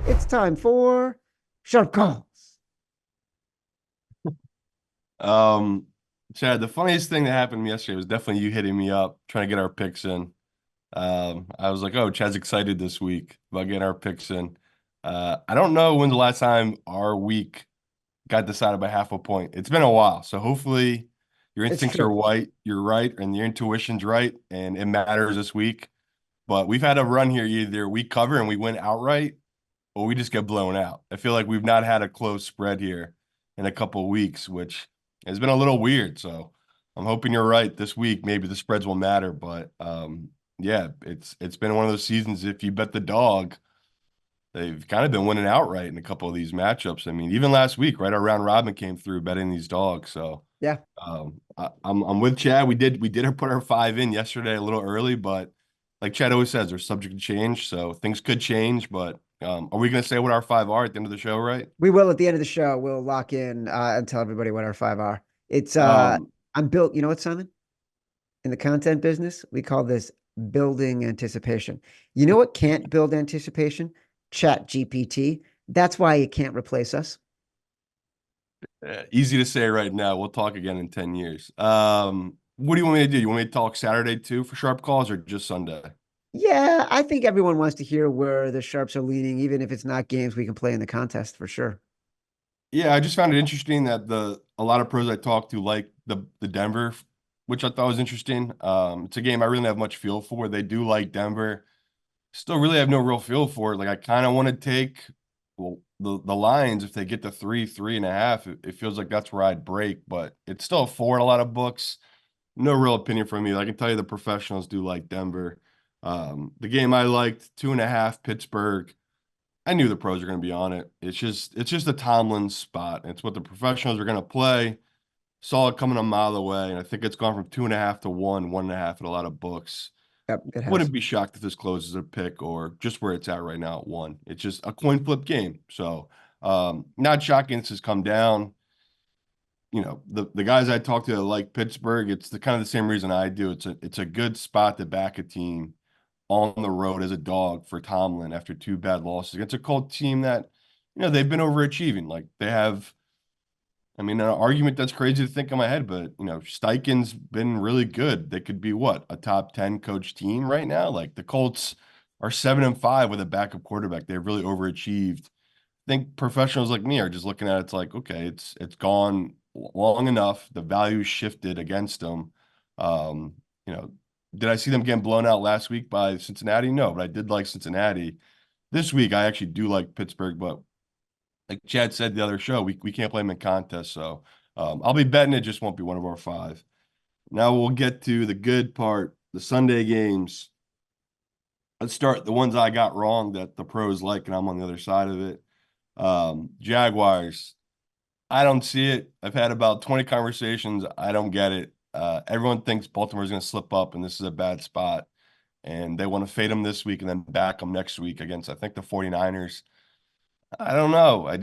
It's time for Sharp Calls. Um, Chad, the funniest thing that happened to me yesterday was definitely you hitting me up, trying to get our picks in. I was like, oh, Chad's excited this week about getting our picks in. I don't know when the last time our week got decided by half a point. It's been a while, so hopefully your It's instincts are true. right, you're right, and your intuition's right, and it matters this week. But we've had a run here, either we cover and we win outright, or we just get blown out. I feel like we've not had a close spread here in a couple of weeks, which has been a little weird. So I'm hoping you're right this week. Maybe the spreads will matter, but yeah, it's been one of those seasons. If you bet the dog, they've kind of been winning outright in a couple of these matchups. I mean, even last week, right around Robin came through betting these dogs. So Yeah. I'm with Chad. We did put our five in yesterday a little early, but like Chad always says, they're subject to change, so things could change. But are we going to say what our five are at the end of the show, right? We will at the end of the show. We'll lock in and tell everybody what our five are. It's Um, I'm built, you know what, Simon? In the content business, we call this building anticipation. You know what can't build anticipation? Chat GPT. That's why it can't replace us. Easy to say right now. We'll talk again in 10 years. What do you want me to do? You want me to talk Saturday too for sharp calls or just Sunday? Yeah, I think everyone wants to hear where the sharps are leaning, even if it's not games we can play in the contest for sure. Yeah, I just found it interesting that the a lot of pros I talked to like the Denver, which I thought was interesting. It's a game I really don't have much feel for. They do like Denver. Still really have no real feel for it. Like I kind of want to take well the Lions if they get to 3.5. It feels like that's where I'd break, but it's still a four in a lot of books. No real opinion from me. I can tell you the professionals do like Denver. The game I liked 2.5 Pittsburgh. I knew the pros are going to be on it. It's just a Tomlin spot. It's what the professionals are going to play. Saw it coming a mile away, and I think it's gone from 2.5 to 1.5 in a lot of books. Yep, it has. Wouldn't be shocked if this closes a pick or just where it's at right now at one. It's just a coin flip game. So not shocking this has come down. The guys I talked to like Pittsburgh, it's the kind of the same reason I do. It's a good spot to back a team on the road as a dog for Tomlin after two bad losses against a cold team that, they've been overachieving. Like they have, I mean, an argument that's crazy to think in my head, but Steichen's been really good. They could be what, a top 10 coach team right now? Like the Colts are 7-5 with a backup quarterback. They've really overachieved. I think professionals like me are just looking at it, it's like, okay, it's gone long enough. The value shifted against them. Um, you know, did I see them getting blown out last week by Cincinnati? No, but I did like Cincinnati. This week, I actually do like Pittsburgh, but like Chad said the other show, we can't play them in contests. So I'll be betting it just won't be one of our five. Now we'll get to the good part, the Sunday games. Let's start the ones I got wrong that the pros like, and I'm on the other side of it. Jaguars. I don't see it. I've had about 20 conversations. I don't get it. Everyone thinks Baltimore's going to slip up and this is a bad spot. And they want to fade them this week and then back them next week against, I think, the 49ers. I don't know. I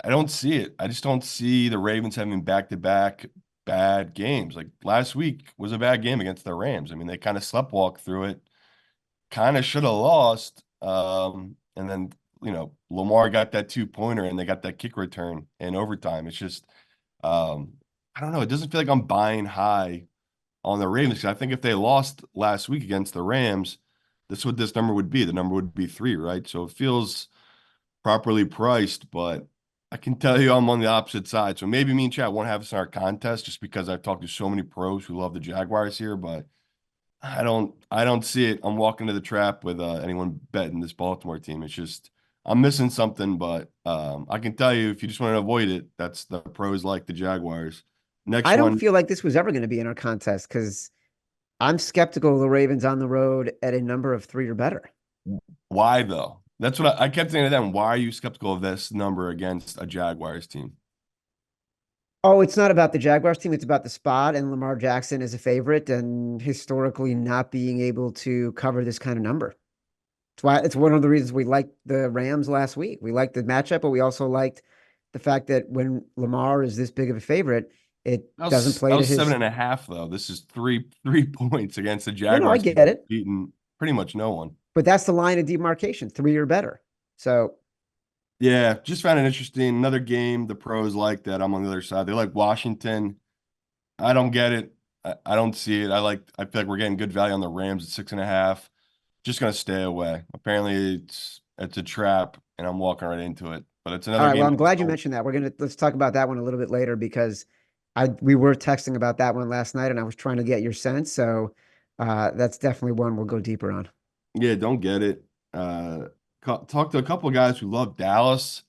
don't see it. I just don't see the Ravens having back-to-back bad games. Like last week was a bad game against the Rams. I mean, they kind of sleptwalked through it, kind of should have lost. And then, Lamar got that two-pointer and they got that kick return in overtime. It's just, I don't know. It doesn't feel like I'm buying high on the Ravens. 'Cause I think if they lost last week against the Rams, this is what this number would be. The number would be three, right? So it feels properly priced, but I can tell you I'm on the opposite side. So maybe me and Chat won't have this in our contest just because I've talked to so many pros who love the Jaguars here, but I don't see it. I'm walking to the trap with anyone betting this Baltimore team. It's just I'm missing something, but I can tell you if you just want to avoid it, that's the pros like the Jaguars. Next I don't one, feel like this was ever going to be in our contest because I'm skeptical of the Ravens on the road at a number of three or better. why though? That's what I kept saying to them. Why are you skeptical of this number against a Jaguars team? Oh, it's not about the Jaguars team. It's about the spot and Lamar Jackson is a favorite and historically not being able to cover this kind of number. It's why it's one of the reasons we liked the Rams last week. We liked the matchup, but we also liked the fact that when Lamar is this big of a favorite, it That doesn't was play that to was seven his. and a half though. This is three points against the No, no, I Jaguars team get it. beating pretty much no one. But that's the line of demarcation, three or better. So, Yeah, just found it interesting. Another game the pros like that. I'm on the other side. They like Washington. I don't get it. I don't see it. I feel like we're getting good value on the Rams at 6.5. Just gonna stay away. Apparently it's a trap and I'm walking right into it. But it's all another right. Well, game I'm I just glad you don't. mentioned that. Let's talk about that one a little bit later because we were texting about that one last night and I was trying to get your sense. So, that's definitely one we'll go deeper on. Yeah, don't get it. Talked to a couple of guys who love Dallas,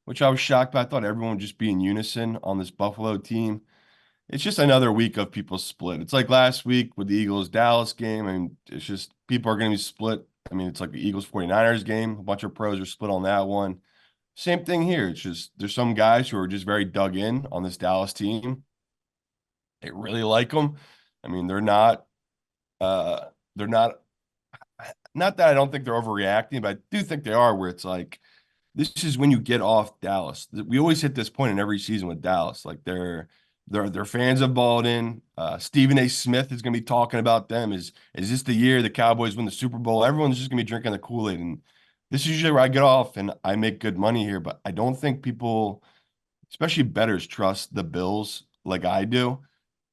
which I was shocked by. I thought everyone would just be in unison on this Buffalo team. It's just another week of people split. It's like last week with the Eagles Dallas game. I mean, it's just people are going to be split. I mean, it's like the Eagles 49ers game. A bunch of pros are split on that one. Same thing here. It's just there's some guys who are just very dug in on this Dallas team. They really like them. I mean, they're not that I don't think they're overreacting, but I do think they are where it's like this is when you get off Dallas. We always hit this point in every season with Dallas. Like their fans have balled in. Stephen A. Smith is going to be talking about them. Is this the year the Cowboys win the Super Bowl? Everyone's just going to be drinking the Kool-Aid, and this is usually where I get off and I make good money here. But I don't think people, especially bettors, trust the Bills like I do,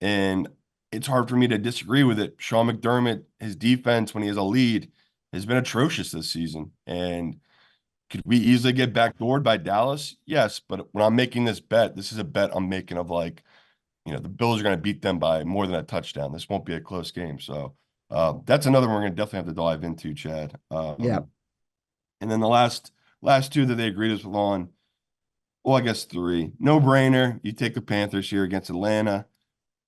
and it's hard for me to disagree with it. Sean McDermott, his defense when he has a lead has been atrocious this season, and could we easily get backdoored by Dallas? Yes, but when I'm making this bet, this is a bet I'm making of like, the Bills are going to beat them by more than a touchdown. This won't be a close game. So that's another one we're going to definitely have to dive into, Chad. Yeah. And then the last two that they agreed us on, well, I guess three. No brainer. You take the Panthers here against Atlanta.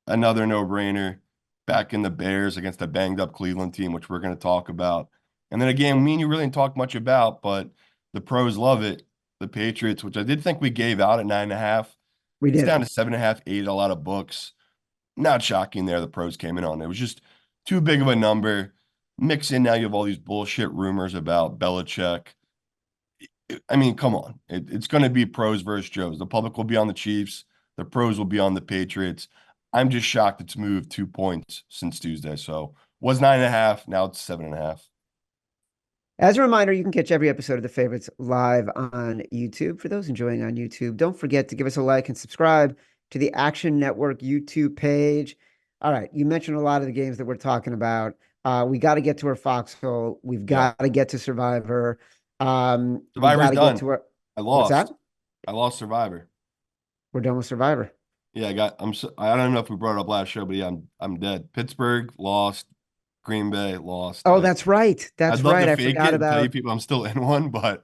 Another no brainer. Back in the Bears against a banged up Cleveland team, which we're going to talk about. And then again, me and you really didn't talk much about, but the pros love it. The Patriots, which I did think we gave out at 9.5. We It's did. down to 7.5, 8, a lot of books. Not shocking there. The pros came in on. It was just too big of a number. Mix in now, you have all these bullshit rumors about Belichick. I mean, come on. It's going to be pros versus Joes. The public will be on the Chiefs. The pros will be on the Patriots. I'm just shocked it's moved 2 points since Tuesday. So was 9.5. Now it's 7.5. As a reminder, you can catch every episode of The Favorites live on YouTube. For those enjoying on YouTube, don't forget to give us a like and subscribe to the Action Network YouTube page. All right, you mentioned a lot of the games that we're talking about. We got to get to our Foxhole. We've Yeah. got to get to Survivor. We got Survivor's to get done. to our. I What's that? lost. I lost Survivor. We're done with Survivor. Yeah, I don't know if we brought it up last show, but yeah, I'm dead. Pittsburgh lost. Green Bay lost. Oh, Like that's right. That's I'd love right. to I fake forgot it and tell you about. people I'm still in one, but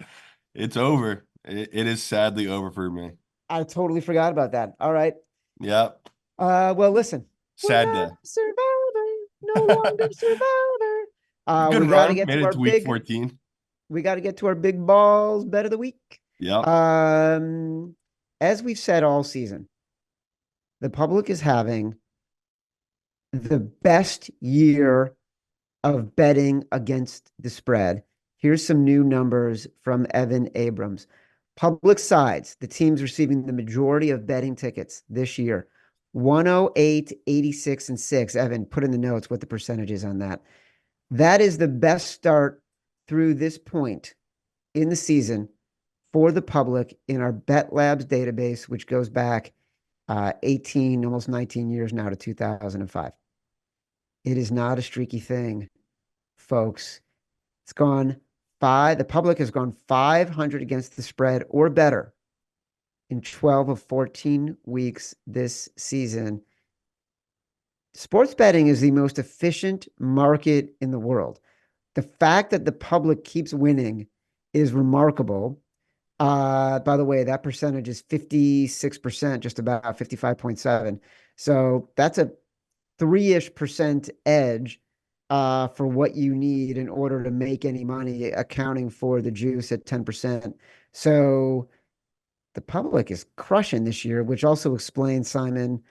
it's over. It is sadly over for me. I totally forgot about that. All right. Yep. Well, listen, we're Sad not day. Survivor, no longer Survivor. Good We got to run. get Made to it our to week big 14. we got to get to our big balls bet of the week. Yep. Um, as we've said all season, the public is having the best year of betting against the spread. Here's some new numbers from Evan Abrams. Public sides, the teams receiving the majority of betting tickets this year. 108, 86, and 6. Evan, put in the notes what the percentage is on that. That is the best start through this point in the season for the public in our Bet Labs database, which goes back 18, almost 19 years now to 2005. It is not a streaky thing, folks. It's gone the public has gone 500 against the spread or better in 12 of 14 weeks this season. Sports betting is the most efficient market in the world. The fact that the public keeps winning is remarkable. By the way, that percentage is 56%, just about 55.7. So that's a 3-ish% edge for what you need in order to make any money, accounting for the juice at 10%. So the public is crushing this year, which also explains, Simon,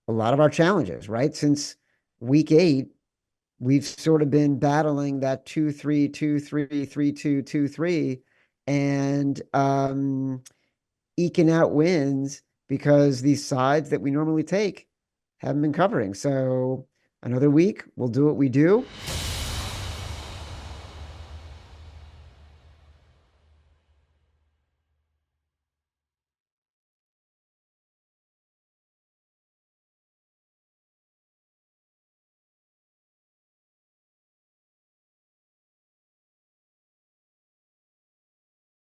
a lot of our challenges, right? Since week 8, we've sort of been battling that 2-3, 2-3, 3-2, 2-3, and eking out wins because these sides that we normally take haven't been covering. So another week, we'll do what we do.